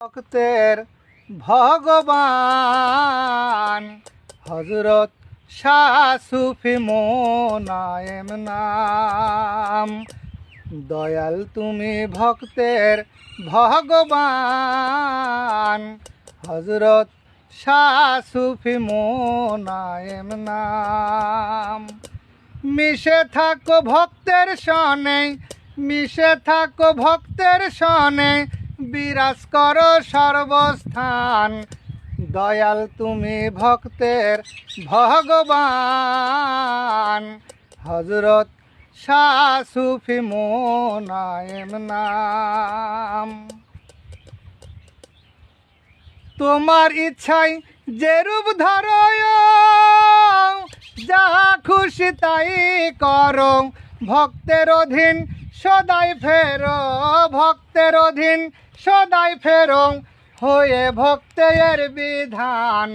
ভক্তের ভগবান হযরত শাহ সুফি মোনায়েম নাম। দয়াল তুমি ভক্তের ভগবান হযরত শাহ সুফি মোনায়েম নাম। মিশে থাকো ভক্তের সনে, মিশে থাকো ভক্তের সনে, বিরাজ করো সর্বস্থান। দয়াল তুমি ভক্তের ভগবান হযরত শাহ সুফি মোনায়েম নাম। তোমার ইচ্ছায় যে রূপ ধরো, যা খুশি তাই করো, ভক্তের অধীন সদাই ফেরো, ভক্তের অধীন সদাই ফেরো, হয়ে ভক্তের বিধান।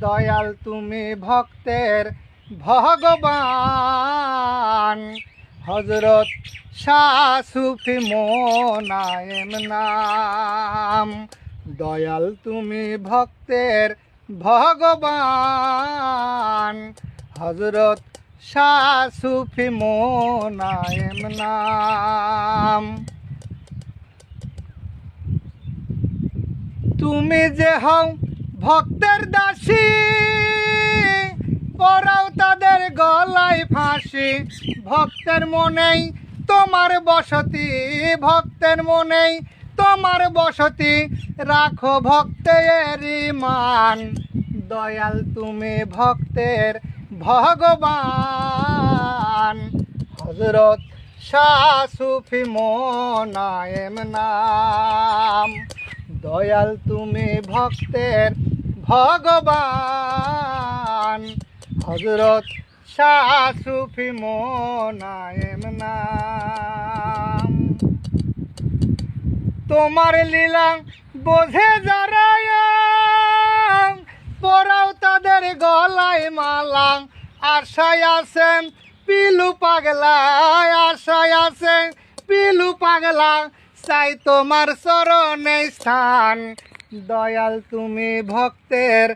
দয়াল তুমি ভক্তের ভগবান হযরত শাহ সুফি মোনায়েম নাম। দয়াল তুমি ভক্তের ভগবান হযরত শাহ সুফি মোনায়েম নাম। তুমি যে হও ভক্তের দাসী, পরাও তাদের গলায় ফাঁসি। ভক্তের মনেই তোমার বসতি, ভক্তের মনেই তোমার বসতি, রাখো ভক্তের মান। দয়াল তুমি ভক্তের ভগবান হযরত শাহ সুফি মোনায়েম নাম। দয়াল তুমি ভক্তের ভগবান হযরত শাহ সুফি মোনায়েম নাম। তোমার লীলা বোঝে যারা, পরাও তাদের গলায় মালা। আশায় আছেন পিলু পাগলা, আশায় আছেন পিলু পাগলা, চাই তোমার চরণে স্থান। দয়াল তুমি ভক্তের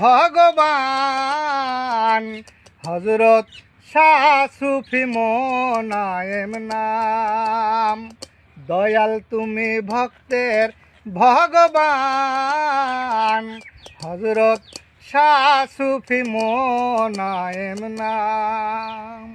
ভগবান হযরত শাহ সুফি মোনায়েম নাম। দয়াল তুমি ভক্তের ভগবান হযরত শাহ সুফি মোনায়েম নাম।